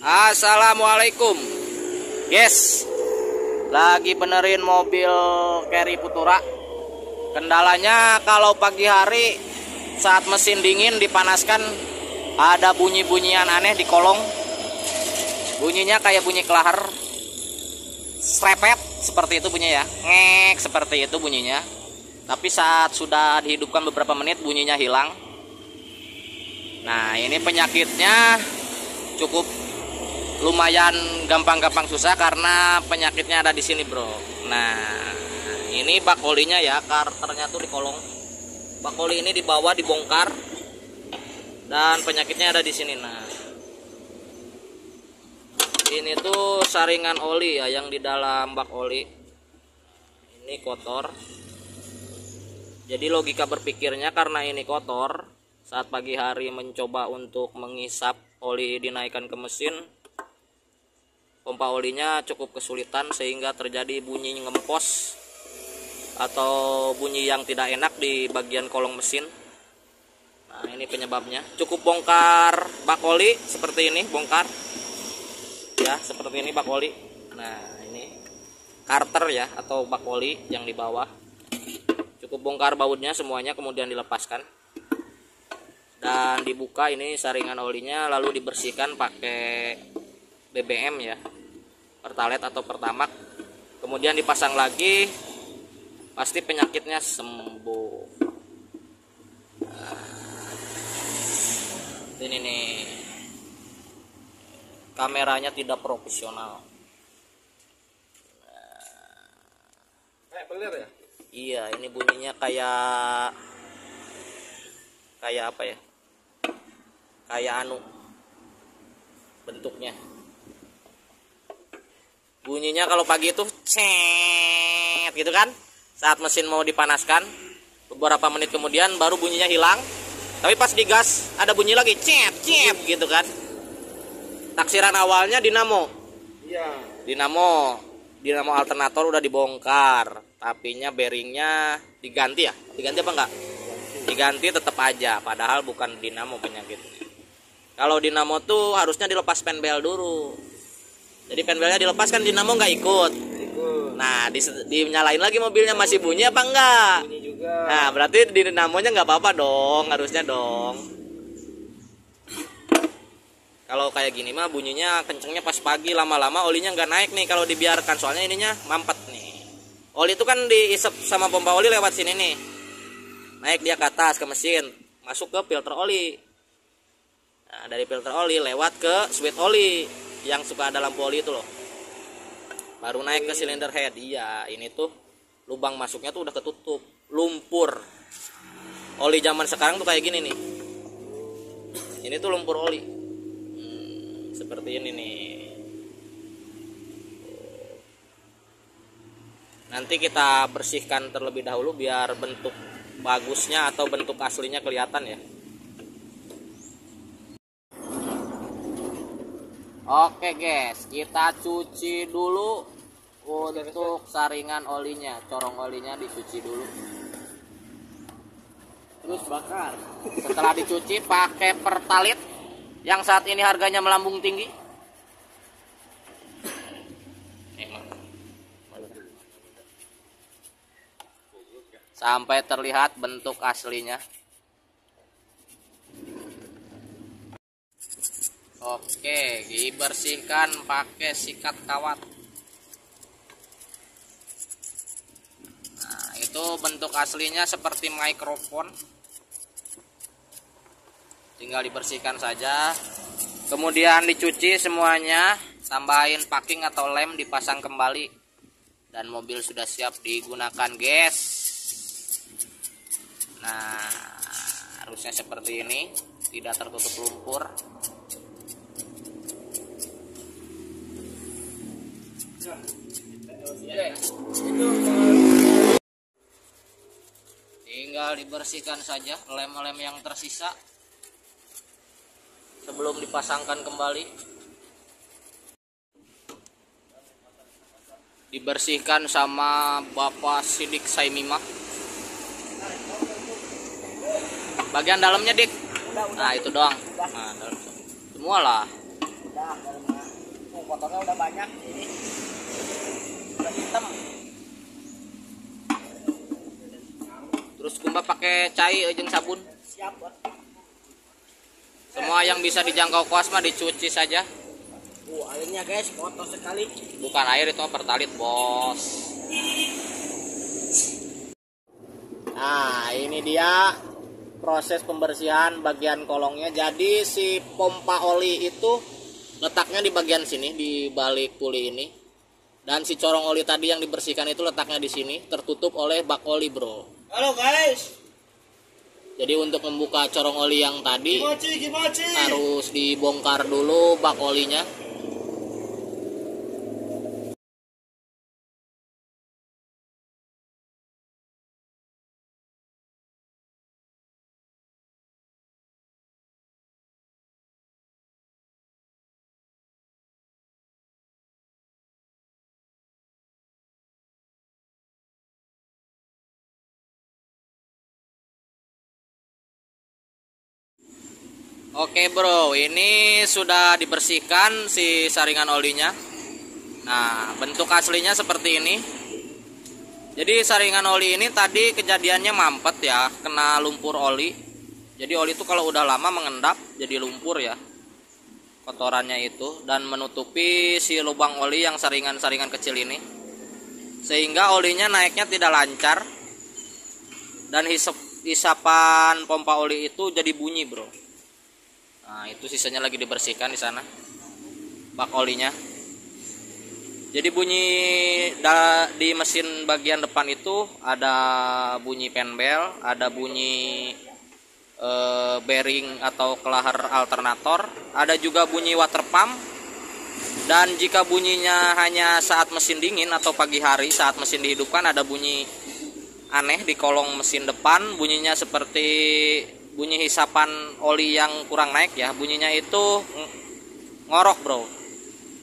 Assalamualaikum. Yes, lagi benerin mobil Carry Futura. Kendalanya kalau pagi hari saat mesin dingin dipanaskan ada bunyi-bunyian aneh di kolong. Bunyinya kayak bunyi kelahar, srepet seperti itu bunyinya ya, ngek seperti itu bunyinya. Tapi saat sudah dihidupkan beberapa menit bunyinya hilang. Nah, ini penyakitnya cukup lumayan gampang-gampang susah karena penyakitnya ada di sini, bro. Nah, ini bak olinya ya, karternya tuh di kolong. Bak oli ini di bawah dibongkar dan penyakitnya ada di sini. Nah, ini tuh saringan oli ya yang di dalam bak oli. Ini kotor. Jadi logika berpikirnya karena ini kotor, saat pagi hari mencoba untuk mengisap oli dinaikkan ke mesin, pompa olinya cukup kesulitan sehingga terjadi bunyi ngempos atau bunyi yang tidak enak di bagian kolong mesin. Nah, ini penyebabnya. Cukup bongkar bak oli seperti ini, bongkar ya, seperti ini bak oli. Nah, ini karter ya atau bak oli yang di bawah. Cukup bongkar bautnya semuanya, kemudian dilepaskan dan dibuka ini saringan olinya, lalu dibersihkan pakai BBM ya, Pertalite atau Pertamax, kemudian dipasang lagi, pasti penyakitnya sembuh. Ini nih, kameranya tidak profesional. Kayak beler ya? Iya, ini bunyinya kayak apa ya? Kayak anu bentuknya. Bunyinya kalau pagi itu cet gitu kan? Saat mesin mau dipanaskan, beberapa menit kemudian baru bunyinya hilang. Tapi pas digas ada bunyi lagi cet cet gitu kan? Taksiran awalnya dinamo. Iya. Dinamo alternator udah dibongkar, tapinya bearingnya diganti ya? Diganti apa enggak? Diganti tetap aja, padahal bukan dinamo penyakitnya. Kalau dinamo tuh harusnya dilepas penbel dulu. Jadi penbelnya dilepas kan dinamo nggak ikut. Nah, dinyalain lagi mobilnya masih bunyi apa enggak? Bunyi juga. Nah, berarti di dinamonya nggak apa-apa dong, harusnya dong. Kalau kayak gini mah bunyinya kencengnya pas pagi, lama-lama olinya nggak naik nih kalau dibiarkan, soalnya ininya mampet nih. Oli itu kan diisep sama pompa oli lewat sini nih, naik dia ke atas ke mesin, masuk ke filter oli. Nah, dari filter oli lewat ke switch oli yang suka ada lampu oli itu loh, baru naik ke silinder head. Iya, ini tuh lubang masuknya tuh udah ketutup, lumpur. Oli zaman sekarang tuh kayak gini nih, ini tuh lumpur oli. Seperti ini nih. Nanti kita bersihkan terlebih dahulu biar bentuk bagusnya atau bentuk aslinya kelihatan ya. Oke guys, kita cuci dulu untuk saringan olinya, corong olinya dicuci dulu. Terus bakar. Setelah dicuci pakai Pertalite yang saat ini harganya melambung tinggi. Sampai terlihat bentuk aslinya. Oke, dibersihkan pakai sikat kawat. Nah, itu bentuk aslinya seperti mikrofon. Tinggal dibersihkan saja, kemudian dicuci semuanya, tambahin packing atau lem, dipasang kembali, dan mobil sudah siap digunakan guys. Nah, harusnya seperti ini, tidak tertutup lumpur. Tinggal dibersihkan saja lem-lem yang tersisa sebelum dipasangkan kembali. Dibersihkan sama Bapak Sidik Saimimah. Bagian dalamnya dik. Nah itu doang. Nah, semua lah. kotornya udah banyak ini. Udah hitam. Terus kumba pakai cai jeung sabun. Siap, Bos. Semua yang bisa dijangkau kuas mah dicuci saja. Airnya guys, kotor sekali. Bukan air itu pertalit, Bos. Nah, ini dia proses pembersihan bagian kolongnya. Jadi si pompa oli itu letaknya di bagian sini, di balik puli ini. Dan si corong oli tadi yang dibersihkan itu letaknya di sini, tertutup oleh bak oli, bro. Halo guys. Jadi untuk membuka corong oli yang tadi Gimochi. harus dibongkar dulu bak olinya. Oke bro, ini sudah dibersihkan si saringan olinya. Nah, bentuk aslinya seperti ini. Jadi saringan oli ini tadi kejadiannya mampet ya, kena lumpur oli. Jadi oli itu kalau udah lama mengendap jadi lumpur ya, kotorannya itu, dan menutupi si lubang oli yang saringan-saringan kecil ini, sehingga olinya naiknya tidak lancar. Dan hisapan pompa oli itu jadi bunyi bro. Nah, itu sisanya lagi dibersihkan di sana bak olinya. Jadi bunyi di mesin bagian depan itu ada bunyi penbel, ada bunyi bearing atau kelahar alternator, ada juga bunyi water pump. Dan jika bunyinya hanya saat mesin dingin atau pagi hari saat mesin dihidupkan, ada bunyi aneh di kolong mesin depan, bunyinya seperti bunyi hisapan oli yang kurang naik ya, bunyinya itu ngorok bro,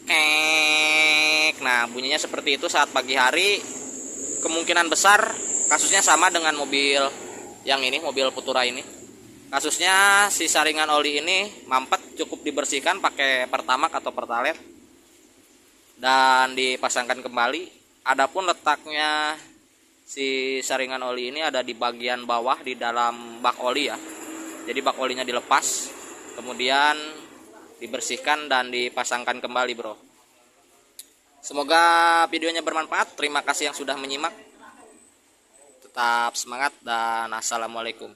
kek. Nah, bunyinya seperti itu saat pagi hari. Kemungkinan besar kasusnya sama dengan mobil yang ini, mobil Putura ini. Kasusnya si saringan oli ini mampet, cukup dibersihkan pakai Pertamax atau Pertalite dan dipasangkan kembali. Adapun letaknya si saringan oli ini ada di bagian bawah di dalam bak oli ya. Jadi bak olinya dilepas, kemudian dibersihkan dan dipasangkan kembali bro. Semoga videonya bermanfaat. Terima kasih yang sudah menyimak. Tetap semangat dan assalamualaikum.